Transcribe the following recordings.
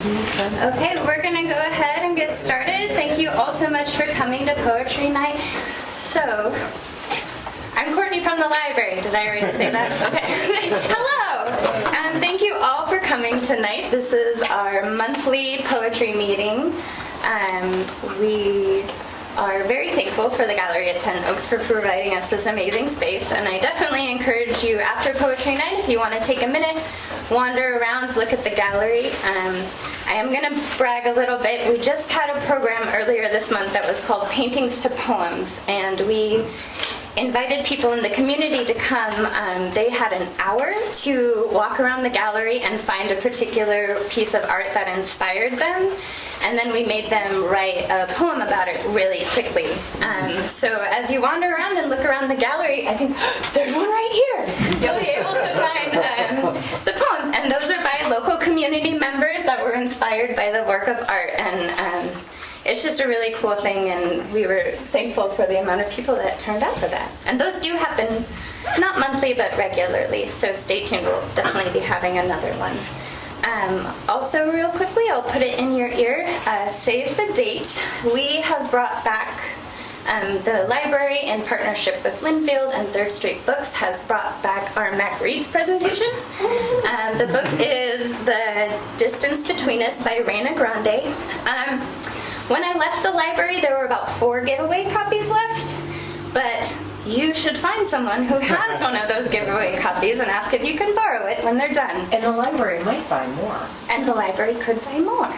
Okay, we're going to go ahead and get started. Thank you all so much for coming to Poetry Night. So, I'm Courtney from the library. Did I already say that? Okay. Hello! Thank you all for coming tonight. This is our monthly poetry meeting. We are very thankful for the gallery at 10 Oaks for providing us this amazing space, and I definitely encourage you after Poetry Night, if you want to take a minute, wander around, look at the gallery. I am going to brag a little bit. We just had a program earlier this month that was called Paintings to Poems, and we invited people in the community to come. They had an hour to walk around the gallery and find a particular piece of art that inspired them, and then we made them write a poem about it really quickly. So as you wander around and look around the gallery, I think, there's one right here! You'll be able to find the poems, and those are by local community members that were inspired by the work of art, and it's just a really cool thing, and we were thankful for the amount of people that turned out for that. And those do happen, not monthly, but regularly, so stay tuned. We'll definitely be having another one. Also, real quickly, I'll put it in your ear, save the date. We have brought back, the library in partnership with Linfield and Third Street Books has brought back our Mac Reads presentation. The book is The Distance Between Us by Raina Grande. When I left the library, there were about 4 giveaway copies left, but you should find someone who has one of those giveaway copies and ask if you can borrow it when they're done. And the library might buy more. And the library could buy more.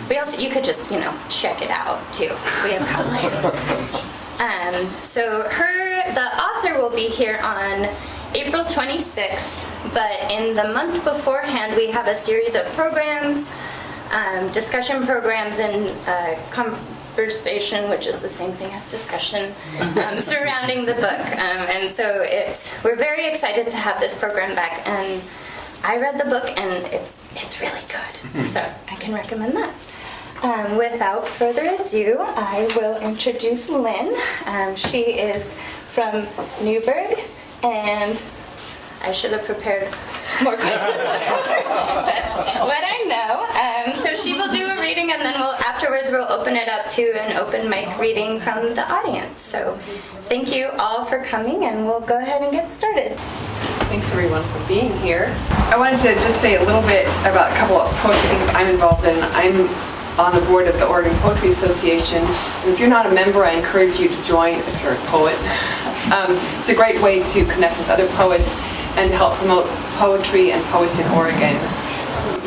We also, you could just, check it out too. We have so the author will be here on April 26th, but in the month beforehand, we have a series of programs, discussion programs, and conversation, which is the same thing as discussion, surrounding the book. And so we're very excited to have this program back. And I read the book, and it's really good. So I can recommend that. Without further ado, I will introduce Lynn. She is from Newburgh, and I should have prepared more questions. That's what I know. So she will do a reading, and then afterwards we'll open it up to an open mic reading from the audience. So thank you all for coming, and we'll go ahead and get started. Thanks everyone for being here. I wanted to just say a little bit about a couple of poetry things I'm involved in. I'm on the board of the Oregon Poetry Association. And if you're not a member, I encourage you to join if you're a poet. It's a great way to connect with other poets and help promote poetry and poets in Oregon.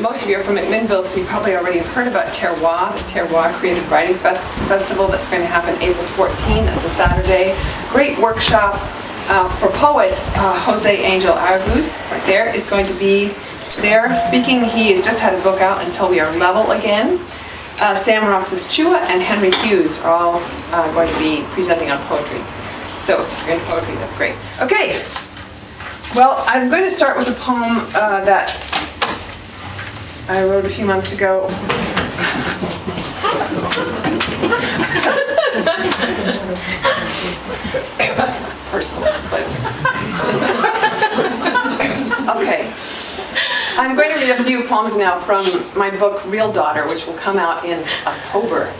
Most of you are from McMinnville, so you probably already have heard about Terroir, the Terroir Creative Writing Festival that's going to happen April 14. That's a Saturday. Great workshop for poets. Jose Angel Argus, right there, is going to be there speaking. He has just had a book out, Until We Are Level Again. Sam Roxas Chua and Henry Hughes are all going to be presenting on poetry. So, if you're into poetry, that's great. Okay. Well, I'm going to start with a poem that I wrote a few months ago. Personal clips. Okay. I'm going to read a few poems now from my book, Real Daughter, which will come out in October.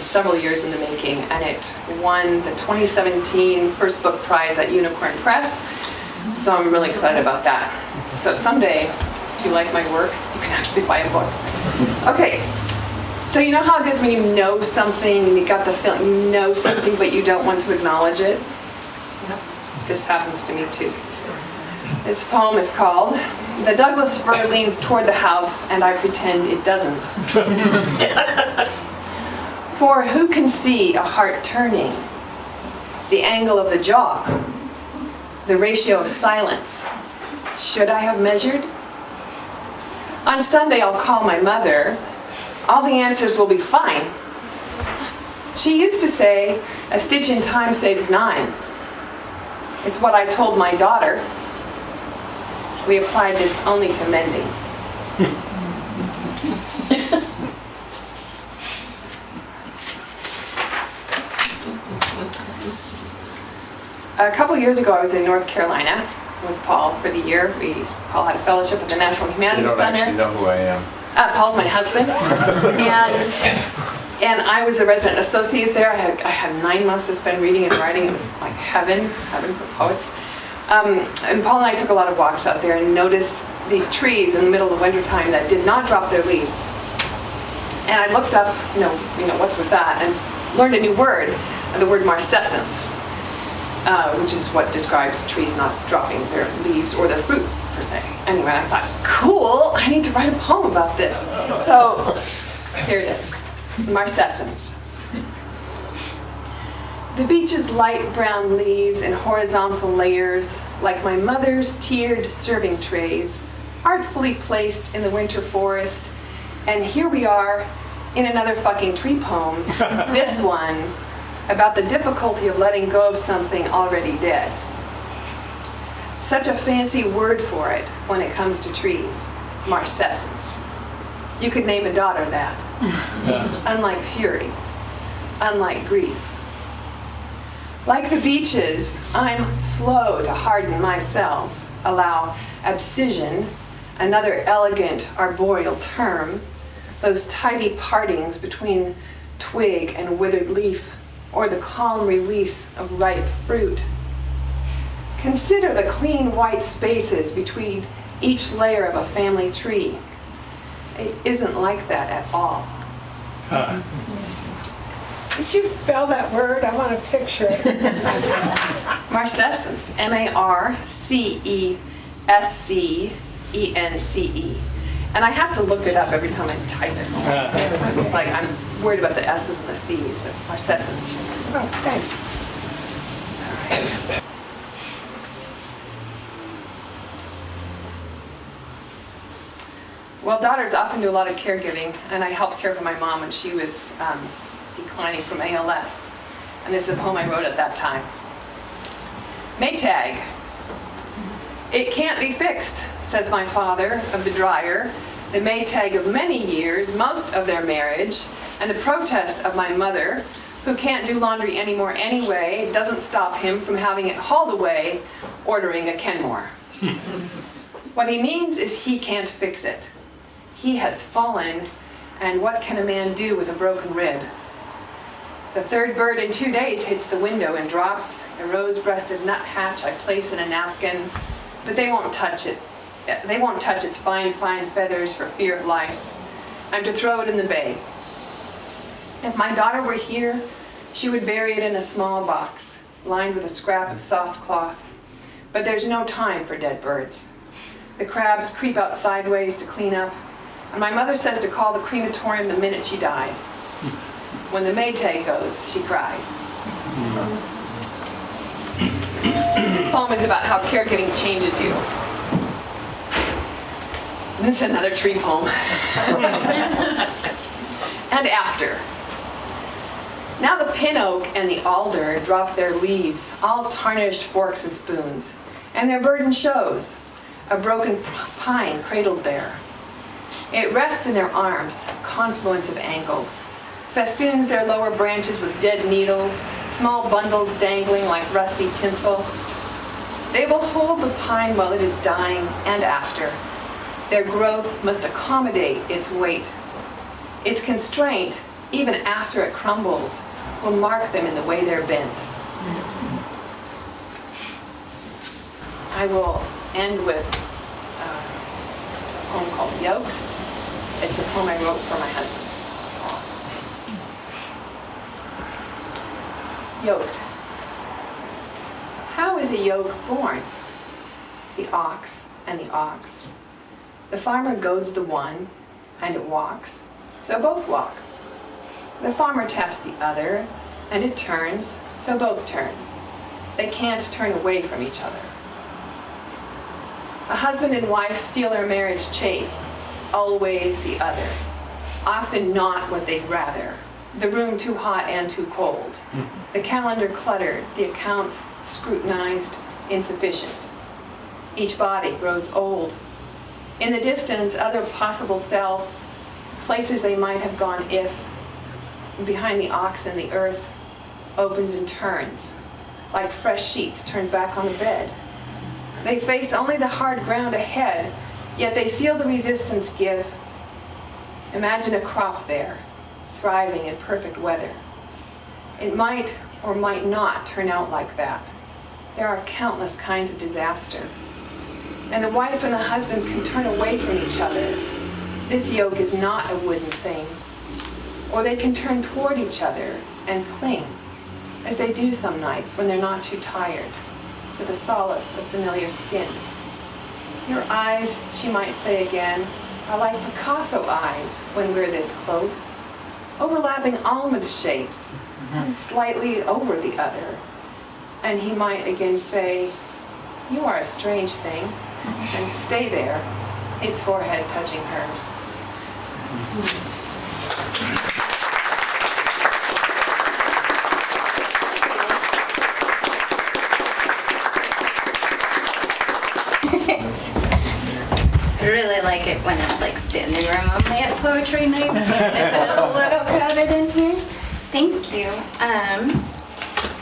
Several years in the making, and it won the 2017 First Book Prize at Unicorn Press, so I'm really excited about that. So someday, if you like my work, you can actually buy a book. Okay, so you know how it is when you know something, and you got the feeling you know something, but you don't want to acknowledge it? This happens to me too. This poem is called The Douglas Fir Leans Toward the House, and I Pretend It Doesn't. For who can see a heart turning? The angle of the jaw, the ratio of silence. Should I have measured? On Sunday I'll call my mother. All the answers will be fine. She used to say, a stitch in time saves 9. It's what I told my daughter. We applied this only to mending. A couple years ago, I was in North Carolina, with Paul for the year. Paul had a fellowship at the National You Humanities don't Center. actually know who I am. Paul's my husband. and I was a resident associate there. I had 9 months to spend reading and writing. It was like heaven for poets. And Paul and I took a lot of walks out there and noticed these trees in the middle of the wintertime that did not drop their leaves. And I looked up, what's with that, and learned a new word, the word marcescence, which is what describes trees not dropping their leaves or their fruit, per se. Anyway, I thought, cool, I need to write a poem about this. So here it is, marcescence. The beach's light brown leaves in horizontal layers, like my mother's tiered serving trays, artfully placed in the winter forest. And here we are in another fucking tree poem, this one, about the difficulty of letting go of something already dead. Such a fancy word for it when it comes to trees, marcescence. You could name a daughter that. Unlike fury, unlike grief. Like the beaches, I'm slow to harden my cells, allow abscission, another elegant arboreal term, those tidy partings between twig and withered leaf, or the calm release of ripe fruit. Consider the clean white spaces between each layer of a family tree. It isn't like that at all. Could you spell that word? I want a picture. Marcescence, Marcescence. And I have to look it up every time I type it. It's just like I'm worried about the S's and the C's. Marcescence. Oh, thanks. Well, daughters often do a lot of caregiving, and I helped care for my mom when she was declining from ALS. And this is the poem I wrote at that time. Maytag. It can't be fixed, says my father of the dryer, the Maytag of many years, most of their marriage, and the protest of my mother, who can't do laundry anymore anyway, doesn't stop him from having it hauled away, ordering a Kenmore. What he means is he can't fix it. He has fallen, and what can a man do with a broken rib? The third bird in 2 days hits the window and drops a rose-breasted nuthatch I place in a napkin, but they won't touch it. They won't touch its fine, fine feathers for fear of lice. I'm to throw it in the bay. If my daughter were here, she would bury it in a small box, lined with a scrap of soft cloth. But there's no time for dead birds. The crabs creep out sideways to clean up, and my mother says to call the crematorium the minute she dies. When the Maytag goes, she cries. This poem is about how caregiving changes you. This is another tree poem. And after. Now the pin oak and the alder drop their leaves, all tarnished forks and spoons, and their burden shows, a broken pine cradled there. It rests in their arms, confluence of ankles, festoons their lower branches with dead needles, small bundles dangling like rusty tinsel. They will hold the pine while it is dying and after. Their growth must accommodate its weight. Its constraint, even after it crumbles, will mark them in the way they're bent. I will end with a poem called Yoked. It's a poem I wrote for my husband. Yoked. How is a yoke born? The ox and the ox. The farmer goads the one, and it walks, so both walk. The farmer taps the other, and it turns, so both turn. They can't turn away from each other. A husband and wife feel their marriage chafe, always the other, often not what they'd rather. The room too hot and too cold. The calendar cluttered, the accounts scrutinized, insufficient. Each body grows old. In the distance, other possible selves, places they might have gone if, behind the oxen, the earth opens and turns, like fresh sheets turned back on the bed. They face only the hard ground ahead, yet they feel the resistance give. Imagine a crop there, thriving in perfect weather. It might or might not turn out like that. There are countless kinds of disaster. And the wife and the husband can turn away from each other. This yoke is not a wooden thing. Or they can turn toward each other and cling, as they do some nights when they're not too tired, to the solace of familiar skin. Your eyes, she might say again, are like Picasso eyes when we're this close, overlapping almond shapes, one slightly over the other. And he might again say, you are a strange thing, and stay there, his forehead touching hers. I really like it when it's like standing room only at poetry night, even if it is a little crowded in here. Thank you.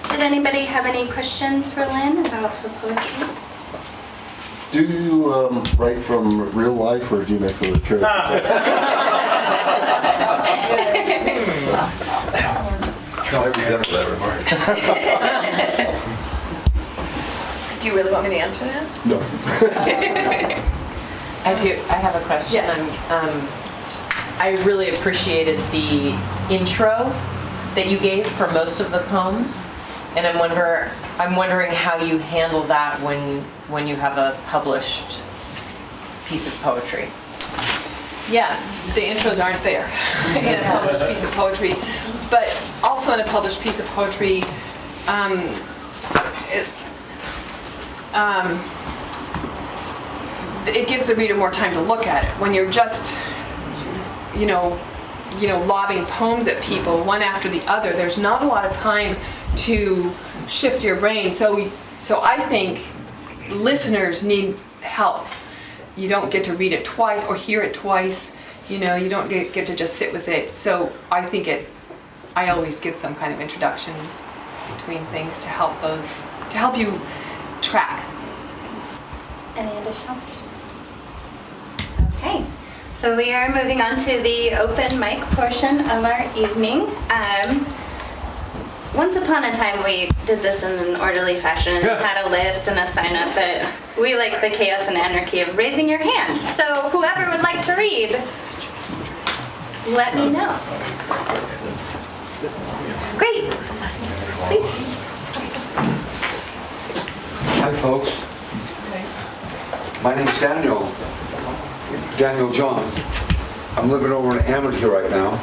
Did anybody have any questions for Lynn about her poetry? Do you write from real life, or do you make the characters? I resemble that remark. Do you really want me to answer that? No. I do. I have a question. Yes. I really appreciated the intro that you gave for most of the poems, and I'm wondering how you handle that when you have a published piece of poetry. Yeah, the intros aren't there in a published piece of poetry, but also in a published piece of poetry, it gives the reader more time to look at it. When you're just, lobbing poems at people one after the other, there's not a lot of time to shift your brain. So I think listeners need help. You don't get to read it twice or hear it twice. You don't get to just sit with it. So I think I always give some kind of introduction between things to help you track. Any additional questions? Okay, so we are moving on to the open mic portion of our evening. Once upon a time we did this in an orderly fashion and had a list and a sign up, but we like the chaos and anarchy of raising your hand. So whoever would like to read, let me know. Great, please. Hi, folks. My name's Daniel John. I'm living over in Amity right now.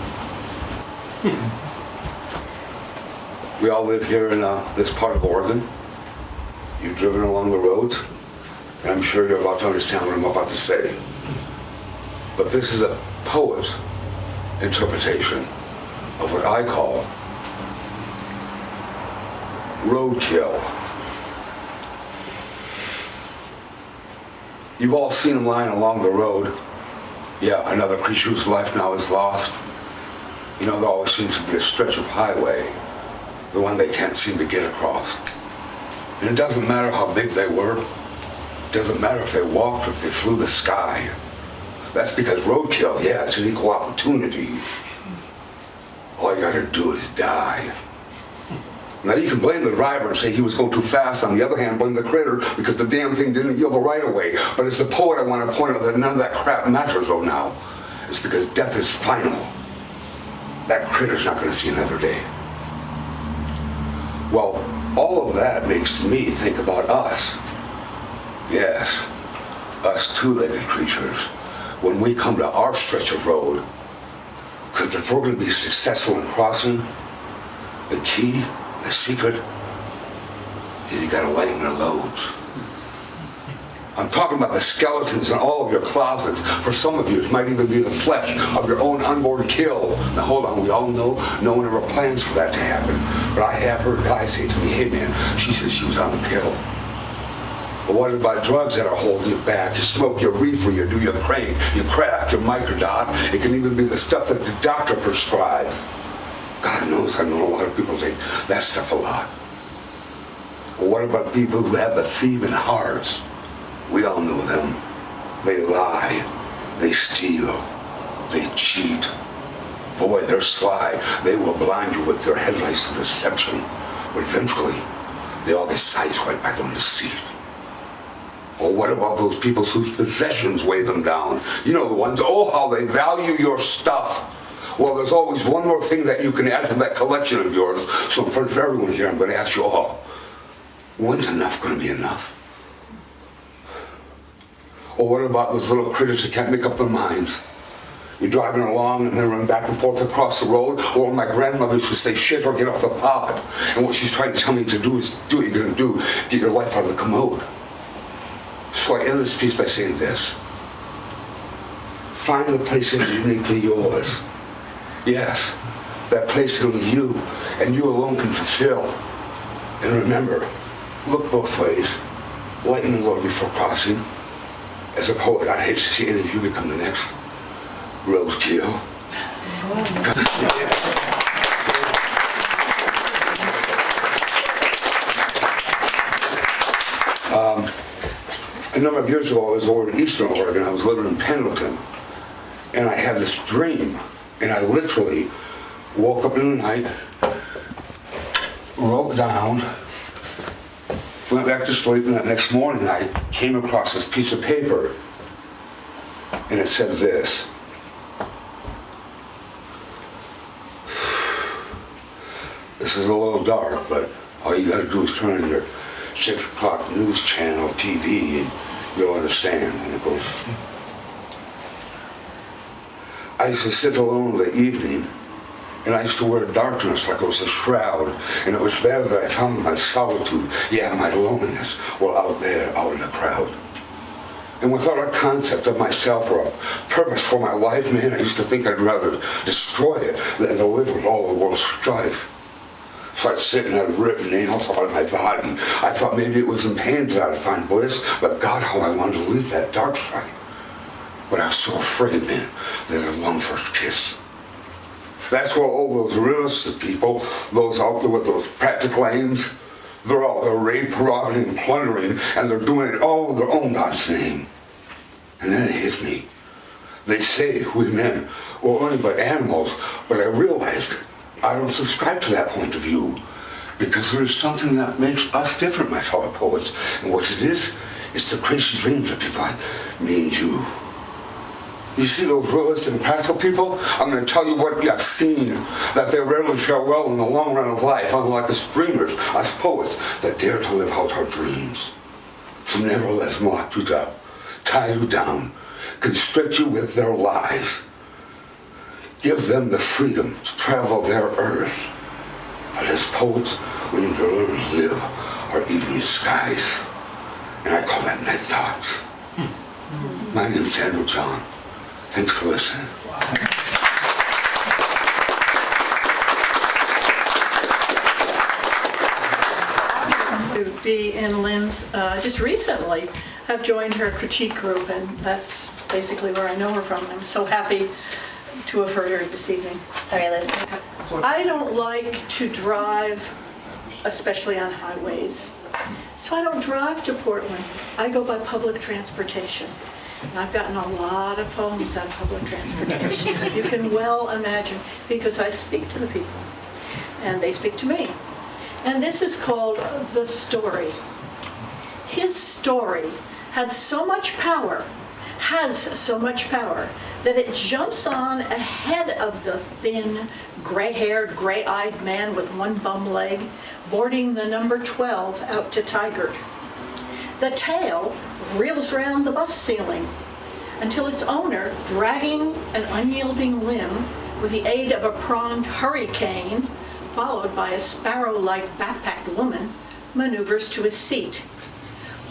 We all live here in this part of Oregon. You've driven along the roads, and I'm sure you're about to understand what I'm about to say. But this is a poet's interpretation of what I call roadkill. You've all seen them lying along the road. Yeah, another creature whose life now is lost. There always seems to be a stretch of highway, the one they can't seem to get across. And it doesn't matter how big they were. It doesn't matter if they walked or if they flew the sky. That's because roadkill, yeah, it's an equal opportunity. All you gotta do is die. Now you can blame the driver and say he was going too fast. On the other hand, blame the critter because the damn thing didn't yield the right of way. But as the poet, I want to point out that none of that crap matters though now. It's because death is final. That critter's not going to see another day. Well, all of that makes me think about us. Yes, us two-legged creatures. When we come to our stretch of road, because if we're going to be successful in crossing, the key, the secret, is you gotta lighten their loads. I'm talking about the skeletons in all of your closets. For some of you, it might even be the flesh of your own unborn kill. Now hold on, we all know no one ever plans for that to happen. But I have heard guys say to me, hey man, she said she was on the pill. But what about drugs that are holding you back? You smoke your reefer, you do your crank, you crack, your microdot. It can even be the stuff that the doctor prescribed. God knows I know a lot of people take that stuff a lot. But what about people who have the thieving hearts? We all know them. They lie, they steal, they cheat. Boy, they're sly. They will blind you with their headlights of deception. But eventually, they all get sideswiped by their deceit. Or what about those people whose possessions weigh them down? You know the ones, oh, how they value your stuff. Well, there's always one more thing that you can add to that collection of yours. So in front of everyone here, I'm going to ask you all, when's enough going to be enough? Or what about those little critters that can't make up their minds? You're driving along and they run back and forth across the road. Or my grandmother used to say, shit or get off the pot. And what she's trying to tell me to do is do what you're going to do. Get your life out of the commode. So I end this piece by saying this. Find the place that is uniquely yours. Yes, that place that only you and you alone can fulfill. And remember, look both ways. Lighten the load before crossing. As a poet, I'd hate to see any of you become the next roadkill. A number of years ago, I was over in Eastern Oregon. I was living in Pendleton. And I had this dream. And I literally woke up in the night, wrote down, went back to sleep, and that next morning I came across this piece of paper. And it said this. This is a little dark, but all you gotta do is turn on your 6 o'clock news channel TV and you'll understand. And it goes, I used to sit alone in the evening and I used to wear darkness like it was a shroud. And it was there that I found my solitude, yeah, my loneliness, well, out there, out in the crowd. And without a concept of myself or a purpose for my life, man, I used to think I'd rather destroy it than to live with all the world's strife. So I'd sit and I'd rip nails out of my body. I thought maybe it was in pain that I'd find bliss, but God, how I wanted to leave that dark side. But I was so afraid, man, that I'd long for a kiss. That's where all those realistic people, those out there with those practical aims, they're all they're rape, robbing, and plundering, and they're doing it all in their own God's name. And then it hit me. They say we men were only but animals, but I realized I don't subscribe to that point of view because there is something that makes us different, my fellow poets. And what it is the crazy dreams of people like me and you. You see those realistic and practical people? I'm going to tell you what I've seen, that they rarely fare well in the long run of life, unlike us dreamers, us poets, that dare to live out our dreams. So never let them lock you up, tie you down, constrict you with their lies. Give them the freedom to travel their earth. But as poets, we need to learn to live our evening skies. And I call that night thoughts. My name is Andrew John. Thanks for listening. To be in Lynn's, just recently, have joined her critique group, and that's basically where I know her from. I'm so happy to have heard her this evening. Sorry, Liz. I don't like to drive, especially on highways. So I don't drive to Portland. I go by public transportation. And I've gotten a lot of poems out of public transportation. You can well imagine, because I speak to the people, and they speak to me. And this is called The Story. His story had so much power, has so much power, that it jumps on ahead of the thin, gray-haired, gray-eyed man with one bum leg, boarding the number 12 out to Tigard. The tale reels round the bus ceiling until its owner, dragging an unyielding limb with the aid of a pronged hurricane, followed by a sparrow-like backpacked woman, maneuvers to his seat.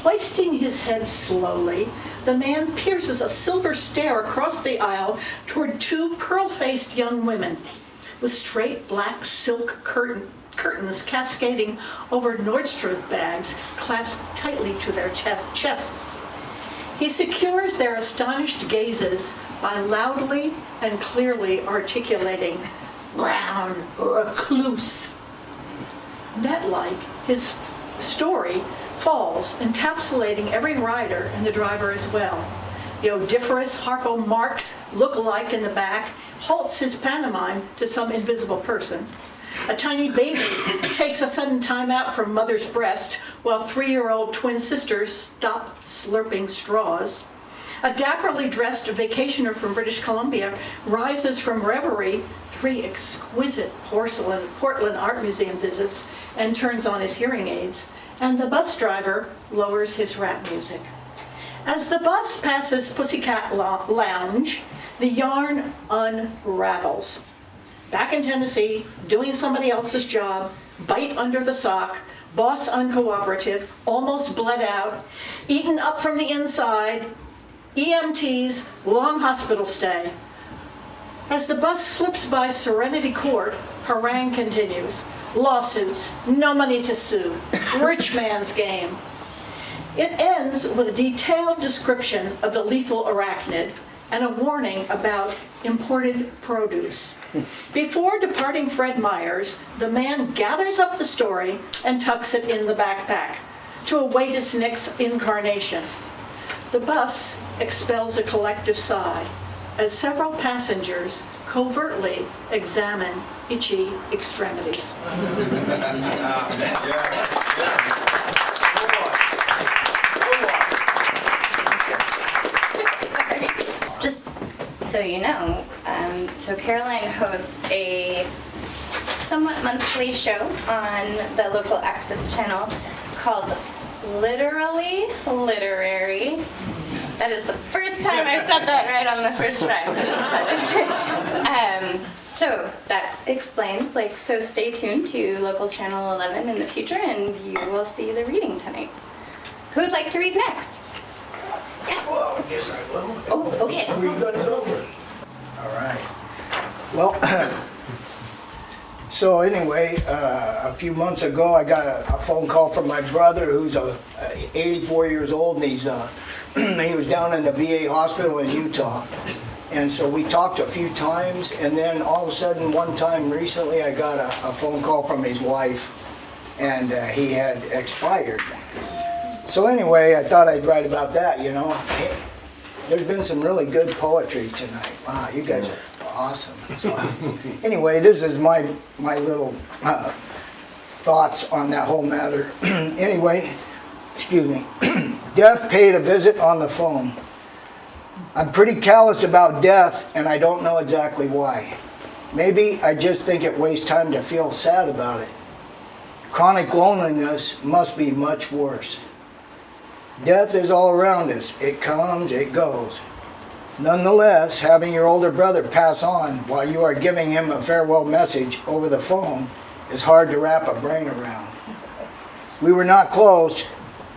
Hoisting his head slowly, the man pierces a silver stare across the aisle toward two pearl-faced young women with straight black silk curtains cascading over Nordstrom bags clasped tightly to their chests. He secures their astonished gazes by loudly and clearly articulating, "Brown recluse." Net-like, his story falls, encapsulating every rider and the driver as well. The odoriferous Harpo Marx look-alike in the back halts his pantomime to some invisible person. A tiny baby takes a sudden time out from mother's breast while 3-year-old twin sisters stop slurping straws. A dapperly dressed vacationer from British Columbia rises from reverie, 3 exquisite Portland Art Museum visits, and turns on his hearing aids. And the bus driver lowers his rap music. As the bus passes Pussycat Lounge, the yarn unravels. Back in Tennessee, doing somebody else's job, bite under the sock, boss uncooperative, almost bled out, eaten up from the inside, EMTs, long hospital stay. As the bus slips by Serenity Court, harangue continues. Lawsuits, no money to sue, rich man's game. It ends with a detailed description of the lethal arachnid and a warning about imported produce. Before departing Fred Meyer's, the man gathers up the story and tucks it in the backpack to await its next incarnation. The bus expels a collective sigh as several passengers covertly examine itchy extremities. Just so you know, so Caroline hosts a somewhat monthly show on the local access channel called Literally Literary. That is the first time I've said that right on the first try. So that explains, so stay tuned to local channel 11 in the future and you will see the reading tonight. Who would like to read next? Yes? Well, I guess I will. Oh, okay. We've done it over. All right. Well, so anyway, a few months ago, I got a phone call from my brother, who's 84 years old, and he was down in the VA hospital in Utah. And so we talked a few times, and then all of a sudden, one time recently, I got a phone call from his wife, and he had expired. So anyway, I thought I'd write about that, you know. Hey, there's been some really good poetry tonight. Wow, you guys are awesome. So anyway, this is my little thoughts on that whole matter. Anyway, excuse me. Death paid a visit on the phone. I'm pretty callous about death, and I don't know exactly why. Maybe I just think it wastes time to feel sad about it. Chronic loneliness must be much worse. Death is all around us. It comes, it goes. Nonetheless, having your older brother pass on while you are giving him a farewell message over the phone is hard to wrap a brain around. We were not close,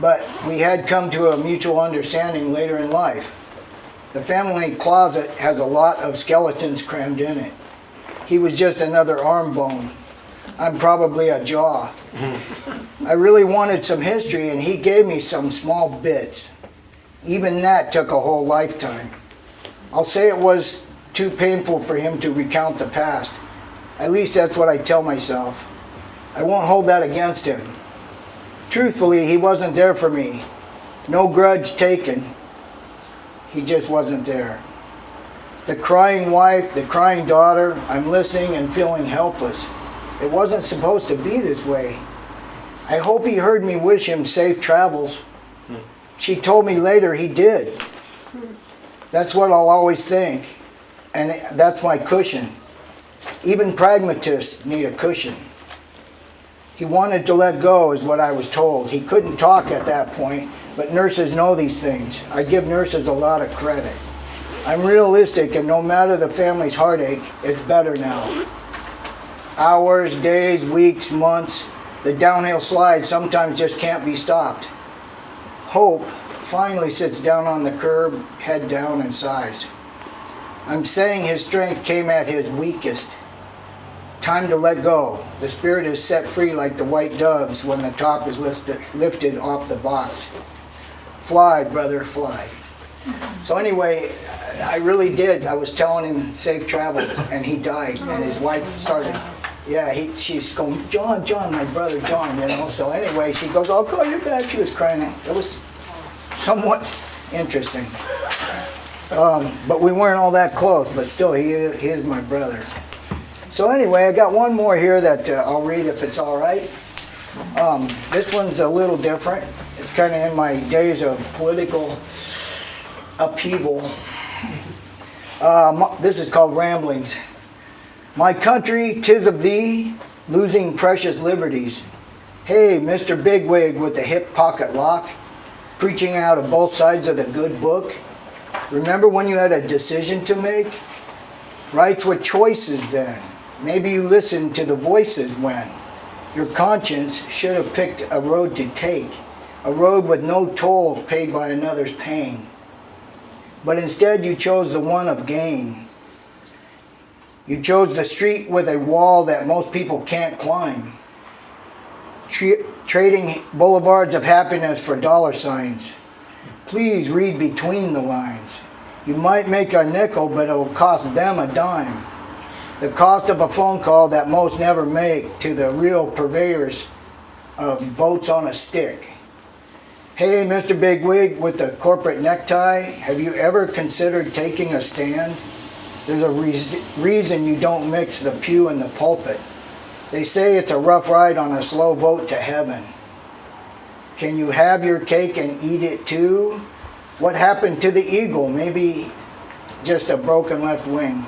but we had come to a mutual understanding later in life. The family closet has a lot of skeletons crammed in it. He was just another arm bone. I'm probably a jaw. I really wanted some history, and he gave me some small bits. Even that took a whole lifetime. I'll say it was too painful for him to recount the past. At least that's what I tell myself. I won't hold that against him. Truthfully, he wasn't there for me. No grudge taken. He just wasn't there. The crying wife, the crying daughter, I'm listening and feeling helpless. It wasn't supposed to be this way. I hope he heard me wish him safe travels. She told me later he did. That's what I'll always think. And that's my cushion. Even pragmatists need a cushion. He wanted to let go is what I was told. He couldn't talk at that point, but nurses know these things. I give nurses a lot of credit. I'm realistic, and no matter the family's heartache, it's better now. Hours, days, weeks, months, the downhill slide sometimes just can't be stopped. Hope finally sits down on the curb, head down, and sighs. I'm saying his strength came at his weakest. Time to let go. The spirit is set free like the white doves when the top is lifted off the box. Fly, brother, fly. So anyway, I really did. I was telling him safe travels, and he died, and his wife started Yeah, she's going, John, my brother John, you know. So anyway, she goes, I'll call you back. She was crying. It was somewhat interesting. But we weren't all that close, but still, he is my brother. So anyway, I got one more here that I'll read if it's all right. This one's a little different. It's kind of in my days of political upheaval. This is called Ramblings. My country, 'tis of thee, losing precious liberties. Hey, Mr. Bigwig with the hip pocket lock, preaching out of both sides of the good book. Remember when you had a decision to make? Rights were choices then. Maybe you listened to the voices when your conscience should have picked a road to take, a road with no tolls paid by another's pain. But instead you chose the one of gain. You chose the street with a wall that most people can't climb. Trading boulevards of happiness for dollar signs. Please read between the lines. You might make a nickel, but it'll cost them a dime. The cost of a phone call that most never make to the real purveyors of votes on a stick. Hey, Mr. Bigwig with the corporate necktie, have you ever considered taking a stand? There's a reason you don't mix the pew and the pulpit. They say it's a rough ride on a slow vote to heaven. Can you have your cake and eat it too? What happened to the eagle? Maybe just a broken left wing.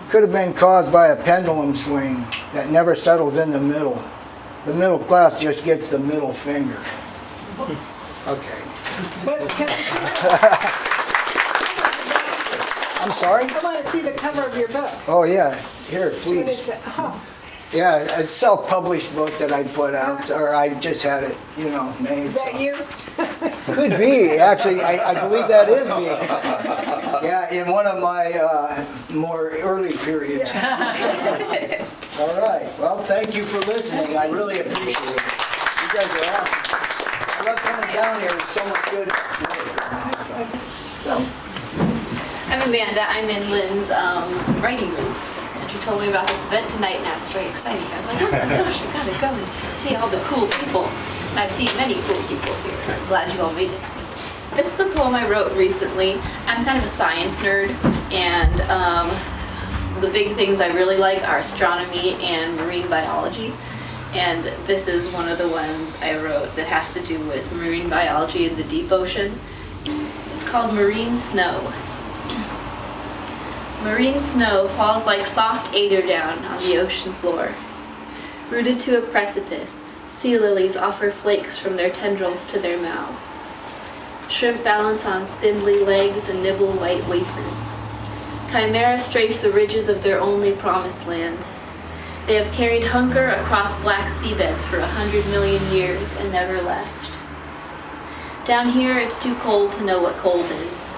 Could have been caused by a pendulum swing that never settles in the middle. The middle class just gets the middle finger. Okay. But can I I'm sorry? I want to see the cover of your book. Oh yeah, here, What is please. that? Oh, Yeah, a self-published book that I put out, or I just had it, you know, made. is that you? Could be, actually, I believe that is me. Yeah, in one of my more early periods. All right, well, thank you for listening. I really appreciate it. You guys are awesome. I love coming down here. It's so much good. I'm Amanda. I'm in Lynn's writing group. And she told me about this event tonight, and I was very excited. I was like, oh my gosh, I gotta go and see all the cool people. And I've seen many cool people here. I'm glad you all made it. This is a poem I wrote recently. I'm kind of a science nerd, and the big things I really like are astronomy and marine biology. And this is one of the ones I wrote that has to do with marine biology in the deep ocean. It's called Marine Snow. Marine snow falls like soft eiderdown on the ocean floor. Rooted to a precipice, sea lilies offer flakes from their tendrils to their mouths. Shrimp balance on spindly legs and nibble white wafers. Chimera strafe the ridges of their only promised land. They have carried hunger across black seabeds for 100 million years and never left. Down here, it's too cold to know what cold is.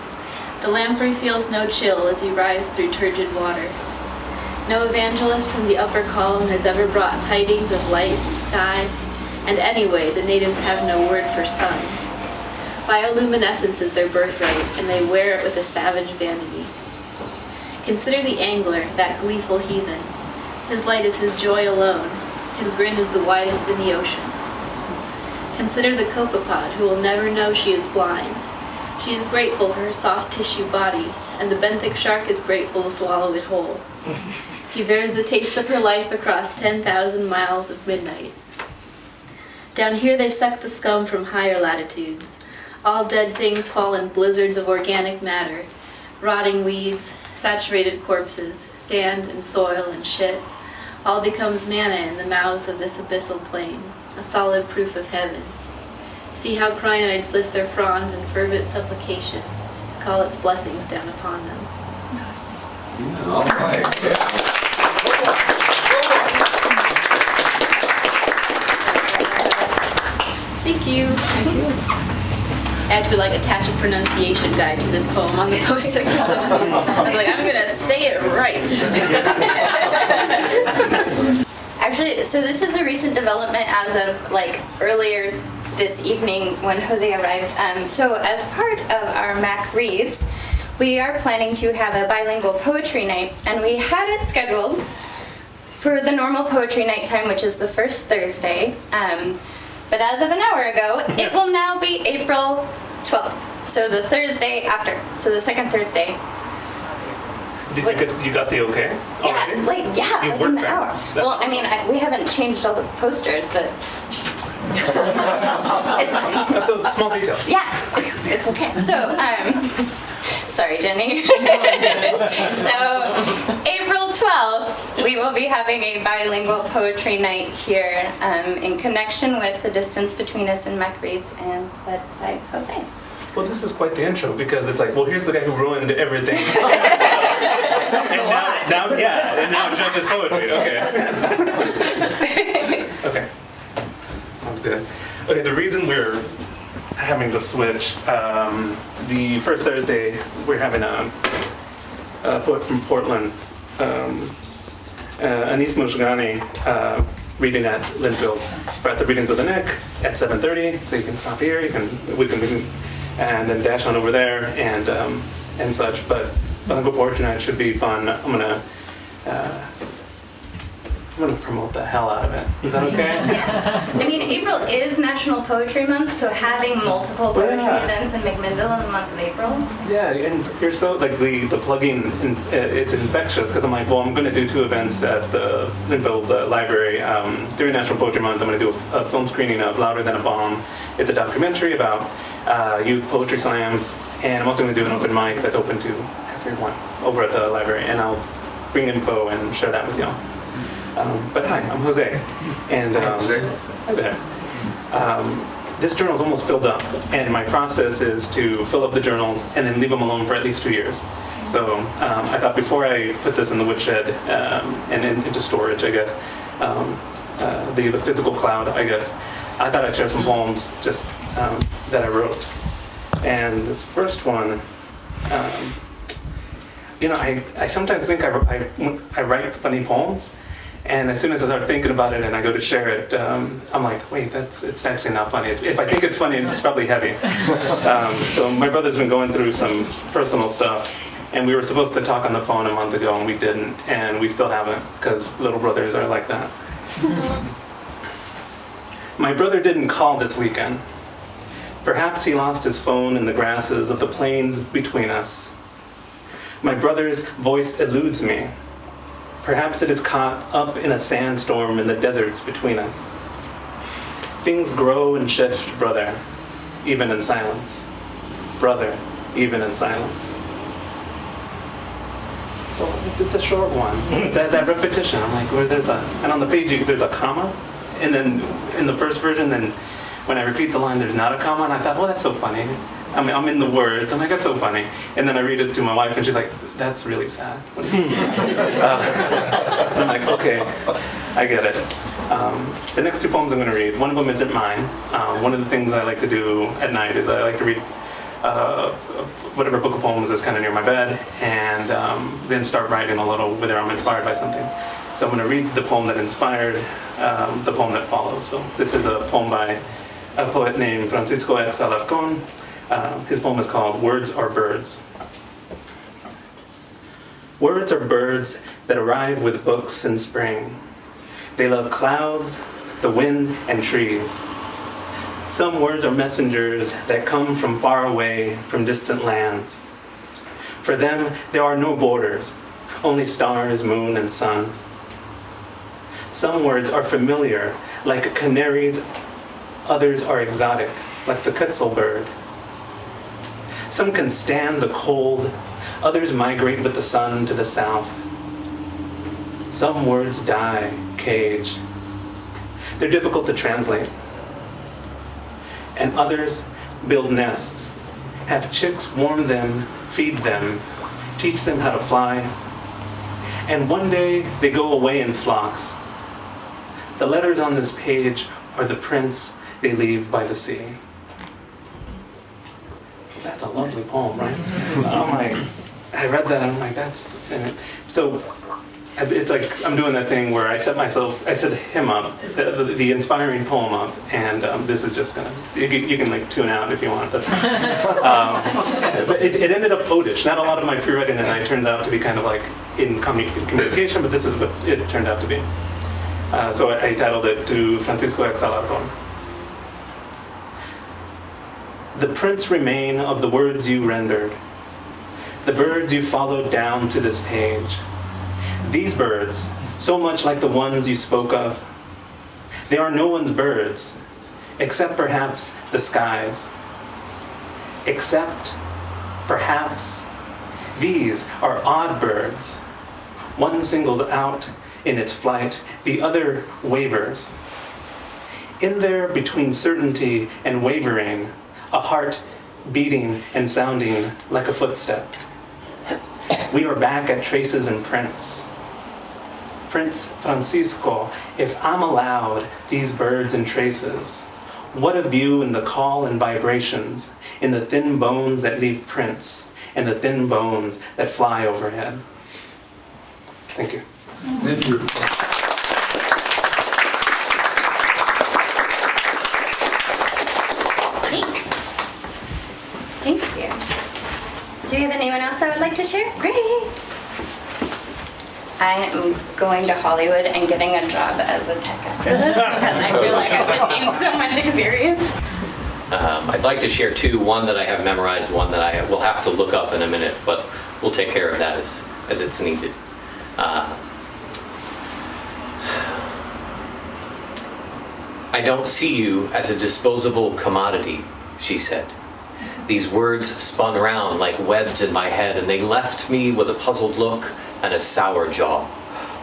The lamprey feels no chill as he rides through turgid water. No evangelist from the upper column has ever brought tidings of light and sky, and anyway, the natives have no word for sun. Bioluminescence is their birthright, and they wear it with a savage vanity. Consider the angler, that gleeful heathen. His light is his joy alone. His grin is the widest in the ocean. Consider the copepod, who will never know she is blind. She is grateful for her soft tissue body, and the benthic shark is grateful to swallow it whole. He bears the taste of her life across 10,000 miles of midnight. Down here they suck the scum from higher latitudes. All dead things fall in blizzards of organic matter, rotting weeds, saturated corpses, sand and soil and shit. All becomes manna in the mouths of this abyssal plain, a solid proof of heaven. See how crinoids lift their fronds in fervent supplication to call its blessings down upon them. All right. Thank you. I had to attach a pronunciation guide to this poem on the post-it for some reason. I was like, I'm gonna say it right. Actually, so this is a recent development as of earlier this evening when Jose arrived. So as part of our MAC Reads, we are planning to have a bilingual poetry night, and we had it scheduled for the normal poetry night time, which is the first Thursday. But as of an hour ago, it will now be April 12th. So the Thursday after. So the second Thursday. You got the okay? Yeah, already? You like work in the hour. fast. Well, I mean, we haven't changed all the posters, but it's fine. The small details. Yeah, it's okay. So, sorry, Jenny. So, April 12th, we will be having a bilingual poetry night here in connection with The Distance Between Us and Macrae's and led by Jose. Well, this is quite the intro because it's like, well, here's the guy who ruined everything. and now judges poetry. Okay. Okay. Sounds good. Okay, the reason we're having to switch, the first Thursday, we're having a poet from Portland, Anis Mojgani, reading at Linfield. We're at the Readings of the Neck at 7:30, so you can stop here, we can and then dash on over there and such. But bilingual poetry night should be fun. I'm gonna promote the hell out of it. Is that okay? Yeah. I mean, April is National Poetry Month, so having multiple poetry events in McMinnville in the month of April. Yeah, and you're so, like, the plugging, it's infectious, because I'm like, well, I'm going to do 2 events at the Linfield Library. During National Poetry Month, I'm going to do a film screening of Louder Than a Bomb. It's a documentary about youth poetry slams, and I'm also going to do an open mic that's open to everyone over at the library, and I'll bring info and share that with y'all. But hi, I'm Jose, and hi there. This journal's almost filled up, and my process is to fill up the journals and then leave them alone for at least 2 years. So I thought before I put this in the woodshed and into storage, I guess, the physical cloud, I guess, I thought I'd share some poems just that I wrote. And this first one, I sometimes think I write funny poems. And as soon as I start thinking about it and I go to share it, I'm like, wait, it's actually not funny. If I think it's funny, it's probably heavy. So my brother's been going through some personal stuff, and we were supposed to talk on the phone a month ago, and we didn't, and we still haven't, because little brothers are like that. My brother didn't call this weekend. Perhaps he lost his phone in the grasses of the plains between us. My brother's voice eludes me. Perhaps it is caught up in a sandstorm in the deserts between us. Things grow and shift, brother, even in silence. Brother, even in silence. So it's a short one. That repetition, I'm like, and on the page there's a comma, and then in the first version, then when I repeat the line, there's not a comma, and I thought, well, that's so funny. I mean, I'm in the words. I'm like, that's so funny. And then I read it to my wife, and she's like, that's really sad. What do you mean? I'm like, okay, I get it. The next 2 poems I'm going to read, one of them isn't mine. One of the things I like to do at night is I like to read whatever book of poems is kind of near my bed, and then start writing a little, whether I'm inspired by something. So I'm going to read the poem that inspired the poem that follows. So this is a poem by a poet named Francisco X. Alarcón. His poem is called Words Are Birds. Words are birds that arrive with books in spring. They love clouds, the wind, and trees. Some words are messengers that come from far away, from distant lands. For them, there are no borders, only stars, moon, and sun. Some words are familiar, like canaries. Others are exotic, like the quetzal bird. Some can stand the cold, others migrate with the sun to the south. Some words die, caged. They're difficult to translate. And others build nests, have chicks warm them, feed them, teach them how to fly. And one day they go away in flocks. The letters on this page are the prints they leave by the sea. That's a lovely poem, right? I'm like, I read that and I'm like, so it's like I'm doing that thing where I set him up, the inspiring poem up, and this is just gonna, you can like tune out if you want. That's fine. But it ended up odish. Not a lot of my free writing at night turns out to be kind of like in communication, but this is what it turned out to be. So I titled it To Francisco X Alarcón. The prints remain of the words you rendered, the birds you followed down to this page. These birds, so much like the ones you spoke of, they are no one's birds, except perhaps the skies. Except, perhaps, these are odd birds. One singles out in its flight, the other wavers. In there, between certainty and wavering, a heart beating and sounding like a footstep. We are back at traces and prints. Prince Francisco, if I'm allowed these birds and traces, what a view in the call and vibrations, in the thin bones that leave prints, and the thin bones that fly overhead. Thank you. Thank you. Thanks. Thank you. Do we have anyone else that would like to share? Great. I am going to Hollywood and getting a job as a tech after this because I feel like I've just gained so much experience. I'd like to share two, one that I have memorized, one that I will have to look up in a minute, but we'll take care of that as it's needed. I don't see you as a disposable commodity, she said. These words spun around like webs in my head, and they left me with a puzzled look and a sour jaw.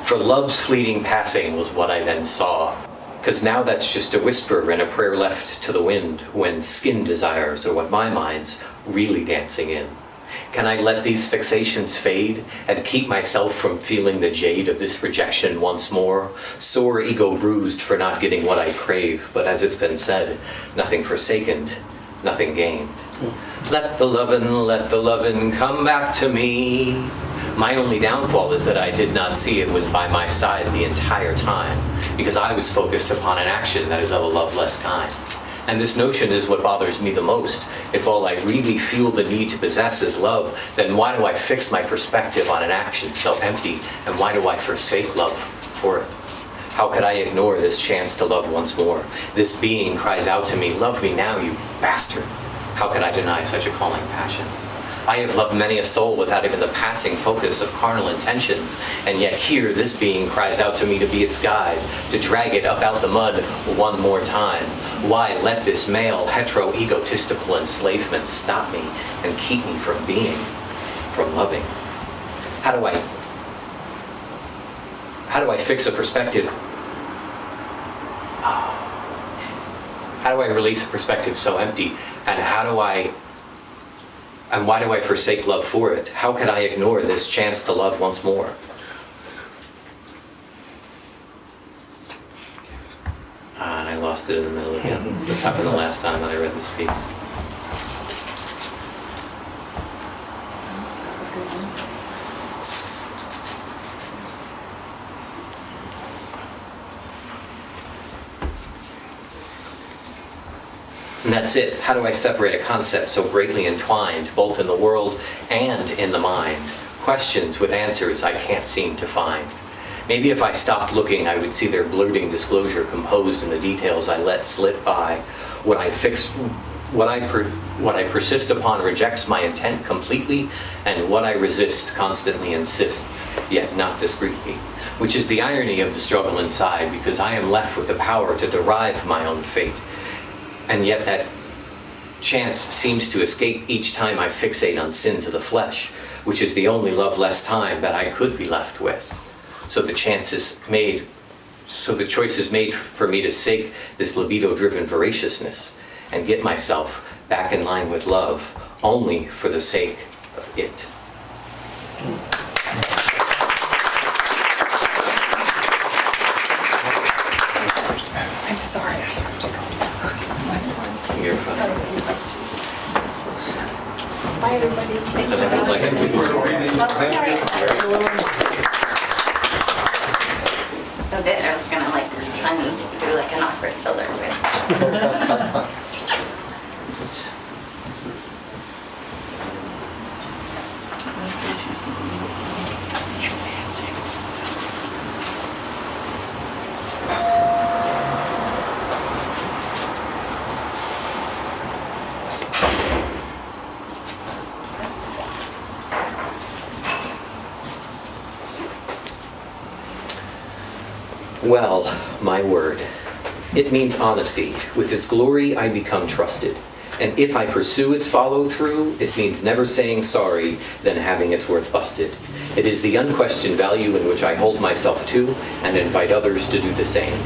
For love's fleeting passing was what I then saw. 'Cause now that's just a whisper and a prayer left to the wind when skin desires are what my mind's really dancing in. Can I let these fixations fade and keep myself from feeling the jade of this rejection once more? Sore ego bruised for not getting what I crave, but as it's been said, nothing forsaken, nothing gained. Let the lovin' come back to me. My only downfall is that I did not see it was by my side the entire time, because I was focused upon an action that is of a loveless kind. And this notion is what bothers me the most. If all I really feel the need to possess is love, then why do I fix my perspective on an action so empty, and why do I forsake love for it? How could I ignore this chance to love once more? This being cries out to me, love me now, you bastard. How could I deny such a calling passion? I have loved many a soul without even the passing focus of carnal intentions, and yet here this being cries out to me to be its guide, to drag it up out the mud one more time. Why let this male hetero-egotistical enslavement stop me and keep me from being, from loving? How do I fix a perspective? How do I release a perspective so empty? And why do I forsake love for it? How could I ignore this chance to love once more? And I lost it in the middle again. This happened the last time that I read this piece. And that's it. How do I separate a concept so greatly entwined, both in the world and in the mind? Questions with answers I can't seem to find. Maybe if I stopped looking, I would see their blurting disclosure composed in the details I let slip by. What I persist upon rejects my intent completely, and what I resist constantly insists, yet not discreetly. Which is the irony of the struggle inside, because I am left with the power to derive my own fate. And yet that chance seems to escape each time I fixate on sins of the flesh, which is the only loveless time that I could be left with. So the choice is made for me to sake this libido-driven voraciousness and get myself back in line with love only for the sake of it. I'm sorry, I have to go. You're fine. Bye, everybody. Thank Does everyone like it? Sorry. Oh, good. I was gonna like try and do like an awkward filler with. Well, my word. It means honesty. With its glory, I become trusted. And if I pursue its follow-through, it means never saying sorry, then having its worth busted. It is the unquestioned value in which I hold myself to and invite others to do the same.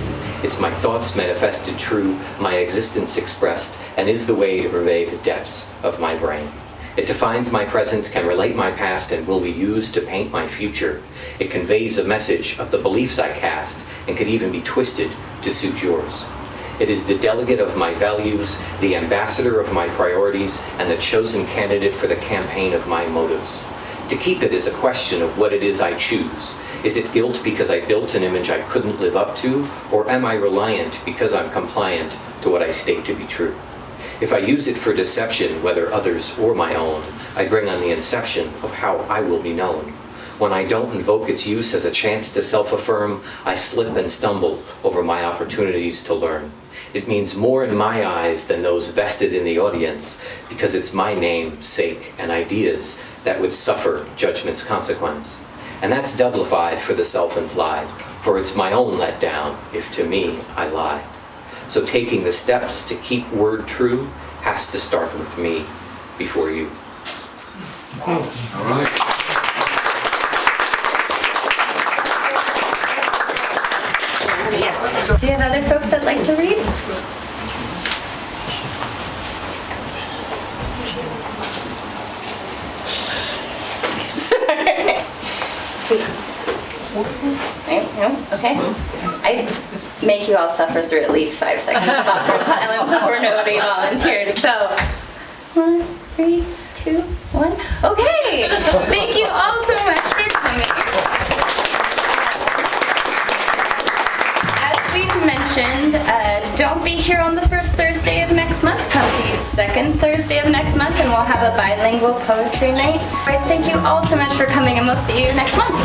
It's my thoughts manifested true, my existence expressed, and is the way to pervade the depths of my brain. It defines my present, can relate my past, and will be used to paint my future. It conveys a message of the beliefs I cast, and could even be twisted to suit yours. It is the delegate of my values, the ambassador of my priorities, and the chosen candidate for the campaign of my motives. To keep it is a question of what it is I choose. Is it guilt because I built an image I couldn't live up to, or am I reliant because I'm compliant to what I state to be true? If I use it for deception, whether others or my own, I bring on the inception of how I will be known. When I don't invoke its use as a chance to self-affirm, I slip and stumble over my opportunities to learn. It means more in my eyes than those vested in the audience, because it's my name, sake, and ideas that would suffer judgment's consequence. And that's doublified for the self-implied, for it's my own letdown if to me I lied. So taking the steps to keep word true has to start with me before you. All right. Do you have other folks that like to read? Okay. I make you all suffer through at least 5 seconds of awkward silence before nobody volunteers. So, 1, 3, 2, 1. Okay. Thank you all so much for coming. As we've mentioned, don't be here on the first Thursday of next month. Come be second Thursday of next month, and we'll have a bilingual poetry night. Guys, thank you all so much for coming, and we'll see you next month.